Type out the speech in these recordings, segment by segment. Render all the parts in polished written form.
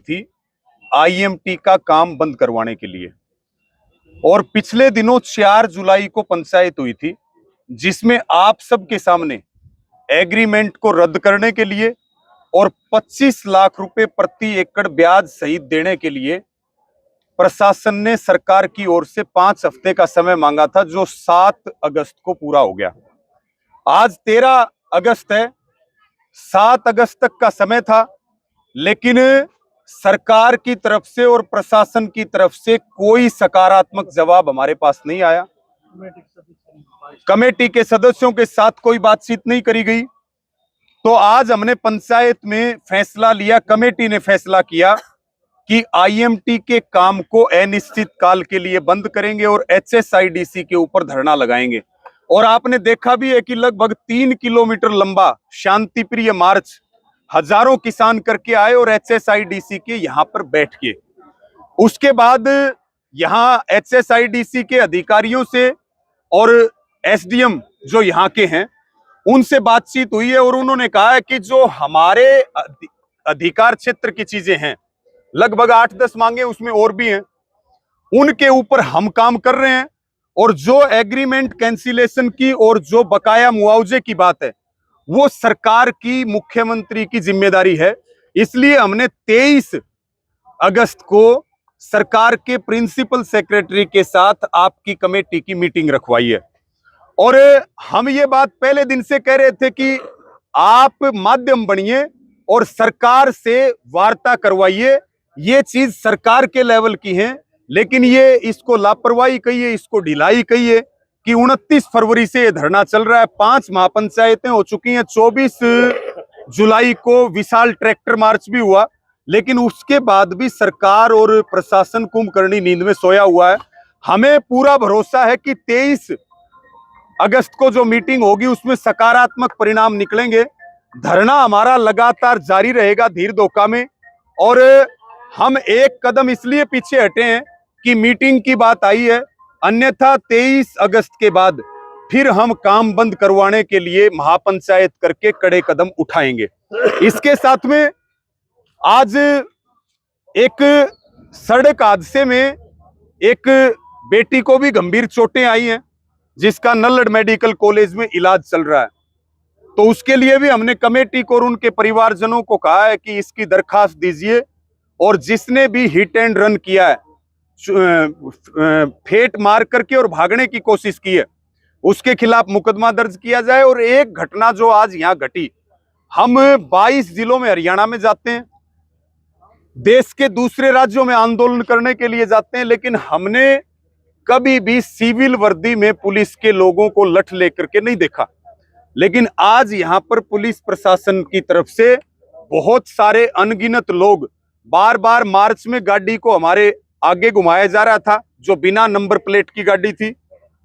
थी आईएमटी का काम बंद करवाने के लिए। और पिछले दिनों 4 जुलाई को पंचायत हुई थी जिसमें आप सबके सामने एग्रीमेंट को रद्द करने के लिए और 25 लाख रुपए प्रति एकड़ ब्याज सहित देने के लिए प्रशासन ने सरकार की ओर से 5 हफ्ते का समय मांगा था, जो 7 अगस्त को पूरा हो गया। आज 13 अगस्त है। 7 अगस्त तक का समय था, लेकिन सरकार की तरफ से और प्रशासन की तरफ से कोई सकारात्मक जवाब हमारे पास नहीं आया। कमेटी के सदस्यों के साथ कोई बातचीत नहीं करी गई। तो आज हमने पंचायत में फैसला लिया, कमेटी ने फैसला किया कि आईएमटी के काम को अनिश्चित काल के लिए बंद करेंगे और एचएसआईडीसी के ऊपर धरना लगाएंगे। और आपने देखा भी है कि लगभग 3 किलोमीटर लंबा शांतिप्रिय मार्च हजारों किसान करके आए और एचएसआईडीसी के यहां पर बैठ के, उसके बाद यहां एचएसआईडीसी के अधिकारियों से और एसडीएम जो यहां के हैं उनसे बातचीत हुई है और उन्होंने कहा है कि जो हमारे अधिकार क्षेत्र की चीजें हैं, लगभग 8-10 मांगे उसमें और भी हैं, उनके ऊपर हम काम कर रहे हैं। और जो एग्रीमेंट कैंसिलेशन की और जो बकाया मुआवजे की बात है वो सरकार की, मुख्यमंत्री की जिम्मेदारी है। इसलिए हमने 23 अगस्त को सरकार के प्रिंसिपल सेक्रेटरी के साथ आपकी कमेटी की मीटिंग रखवाई है। और हम ये बात पहले दिन से कह रहे थे कि आप माध्यम बनिए और सरकार से वार्ता करवाइए। ये चीज सरकार के लेवल की है, लेकिन ये इसको लापरवाही कहिए, इसको ढिलाई कहिए कि 29 फरवरी से ये धरना चल रहा है। 5 महापंचायतें हो चुकी हैं। 24 जुलाई को विशाल ट्रैक्टर मार्च भी हुआ, लेकिन उसके बाद भी सरकार और प्रशासन कुंभकर्णी नींद में सोया हुआ है। हमें पूरा भरोसा है कि 23 अगस्त को जो मीटिंग होगी उसमें सकारात्मक परिणाम निकलेंगे। धरना हमारा लगातार जारी रहेगा धीर धोखा में। और हम एक कदम इसलिए पीछे हटे हैं कि मीटिंग की बात आई है, अन्यथा 23 अगस्त के बाद फिर हम काम बंद करवाने के लिए महापंचायत करके कड़े कदम उठाएंगे। इसके साथ में आज एक सड़क हादसे में एक बेटी को भी गंभीर चोटें आई हैं, जिसका नल्लड़ मेडिकल कॉलेज में इलाज चल रहा है। तो उसके लिए भी हमने कमेटी को और उनके परिवारजनों को कहा है कि इसकी दरखास्त दीजिए और जिसने भी हिट एंड रन किया है, फेट मार करके और भागने की कोशिश की है, उसके खिलाफ मुकदमा दर्ज किया जाए। और एक घटना जो आज यहां घटी, हम 22 जिलों में हरियाणा में जाते हैं, देश के दूसरे राज्यों में आंदोलन करने के लिए जाते हैं, लेकिन हमने कभी भी सिविल वर्दी में पुलिस के लोगों को लठ लेकर के नहीं देखा। लेकिन आज यहां पर पुलिस प्रशासन की तरफ से बहुत सारे अनगिनत लोग, बार बार मार्च में गाड़ी को हमारे आगे घुमाया जा रहा था जो बिना नंबर प्लेट की गाड़ी थी।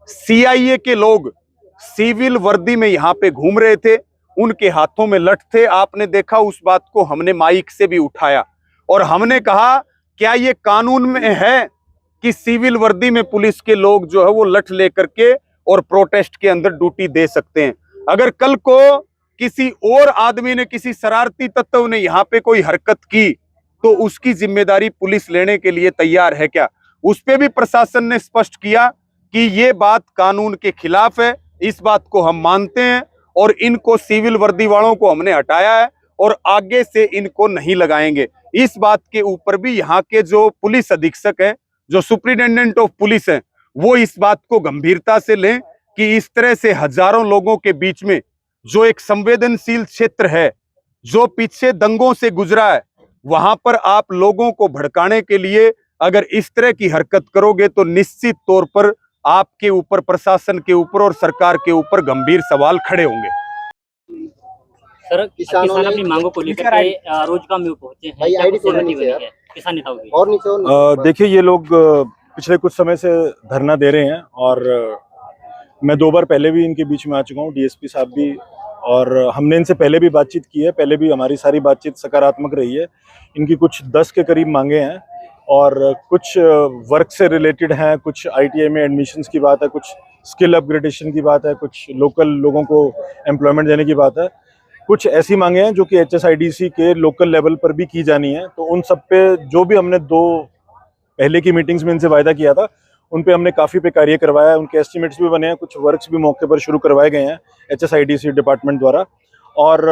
सीआईए के लोग सिविल वर्दी में यहां पे घूम रहे थे, उनके हाथों में लठ थे। आपने देखा, उस बात को हमने माइक से भी उठाया और हमने कहा क्या ये कानून में है कि सिविल वर्दी में पुलिस के लोग जो है वो लठ लेकर के और प्रोटेस्ट के अंदर ड्यूटी दे सकते हैं। अगर कल को किसी और आदमी ने, किसी शरारती तत्व ने यहाँ पे कोई हरकत की तो उसकी जिम्मेदारी पुलिस लेने के लिए तैयार है क्या? उस पे भी प्रशासन ने स्पष्ट किया कि ये बात कानून के खिलाफ है। इस बात को हम मानते हैं और इनको, सिविल वर्दी वालों को हमने हटाया है और आगे से इनको नहीं लगाएंगे। इस बात के ऊपर भी यहाँ के जो पुलिस अधीक्षक हैं, जो सुप्रिंटेंडेंट ऑफ पुलिस हैं, वो इस बात को गंभीरता से लें कि इस तरह से हजारों लोगों के बीच में जो एक संवेदनशील क्षेत्र है, जो पीछे दंगों से गुजरा है, वहां पर आप लोगों को भड़काने के लिए अगर इस तरह की हरकत करोगे तो निश्चित तौर पर आपके ऊपर, प्रशासन के ऊपर और सरकार के ऊपर गंभीर सवाल खड़े होंगे। सर, किसान अपनी मांगों को लेकर के रोजगार में पहुंचे हैं, किसान नेताओं की। और देखिए, ये लोग पिछले कुछ समय से धरना दे रहे हैं और मैं 2 बार पहले भी इनके बीच में आ चुका हूँ, डीएसपी साहब भी, और हमने इनसे पहले भी बातचीत की है। पहले भी हमारी सारी बातचीत सकारात्मक रही है। इनकी कुछ 10 के करीब मांगे हैं और कुछ वर्क से रिलेटेड हैं, कुछ आईटीआई में एडमिशन्स की बात है, कुछ स्किल अपग्रेडेशन की बात है, कुछ लोकल लोगों को एम्प्लॉयमेंट देने की बात है। कुछ ऐसी मांगे हैं जो कि HSIDC के लोकल लेवल पर भी की जानी है। तो उन सब पे जो भी हमने 2 पहले की मीटिंग्स में इनसे वायदा किया था, उन पे हमने काफ़ी पे कार्य करवाया है। उनके एस्टिमेट्स भी बने हैं, कुछ वर्क्स भी मौके पर शुरू करवाए गए हैं HSIDC डिपार्टमेंट द्वारा। और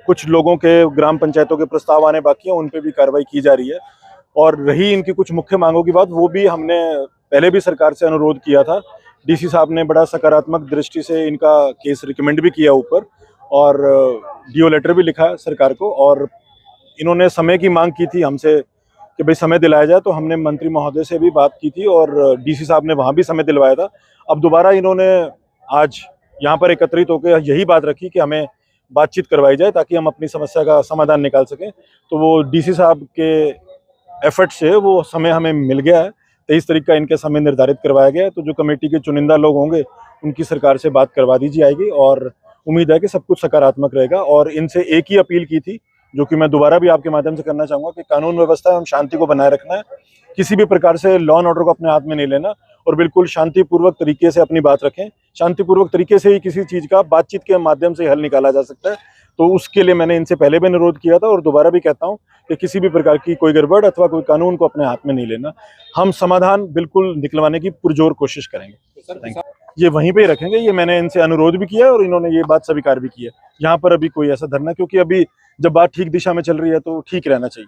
कुछ लोगों के ग्राम पंचायतों के प्रस्ताव आने बाकी हैं, उन पे भी कार्रवाई की जा रही है। और रही इनकी कुछ मुख्य मांगों की बात, वो भी हमने पहले भी सरकार से अनुरोध किया था। DC साहब ने बड़ा सकारात्मक दृष्टि से इनका केस रिकमेंड भी किया ऊपर, और DO लेटर भी लिखा सरकार को। और इन्होंने समय की मांग की थी हमसे कि भाई समय दिलाया जाए, तो हमने मंत्री महोदय से भी बात की थी और DC साहब ने वहाँ भी समय दिलवाया था। अब दोबारा इन्होंने आज यहाँ पर एकत्रित होकर यही बात रखी कि हमें बातचीत करवाई जाए ताकि हम अपनी समस्या का समाधान निकाल सकें। तो वो DC साहब के एफर्ट से वो समय हमें मिल गया है। 23 तारीख का इनके समय निर्धारित करवाया गया है। तो जो कमेटी के चुनिंदा लोग होंगे उनकी सरकार से बात करवा दी जाएगी, और उम्मीद है कि सब कुछ सकारात्मक रहेगा। और इनसे एक ही अपील की थी, जो कि मैं दोबारा भी आपके माध्यम से करना चाहूँगा, कि कानून व्यवस्था एवं शांति को बनाए रखना है। किसी भी प्रकार से लॉ एंड ऑर्डर को अपने हाथ में नहीं लेना, और बिल्कुल शांतिपूर्वक तरीके से अपनी बात रखें। शांतिपूर्वक तरीके से ही किसी चीज़ का बातचीत के माध्यम से हल निकाला जा सकता है। तो उसके लिए मैंने इनसे पहले भी अनुरोध किया था और दोबारा भी कहता हूँ कि किसी भी प्रकार की कोई गड़बड़ अथवा कोई कानून को अपने हाथ में नहीं लेना। हम समाधान बिल्कुल निकलवाने की पुरजोर कोशिश करेंगे। Thank you. ये वहीं पे ही रखेंगे, ये मैंने इनसे अनुरोध भी किया और इन्होंने ये बात स्वीकार भी की है। यहाँ पर अभी कोई ऐसा धरना, क्योंकि अभी जब बात ठीक दिशा में चल रही है तो ठीक रहना चाहिए।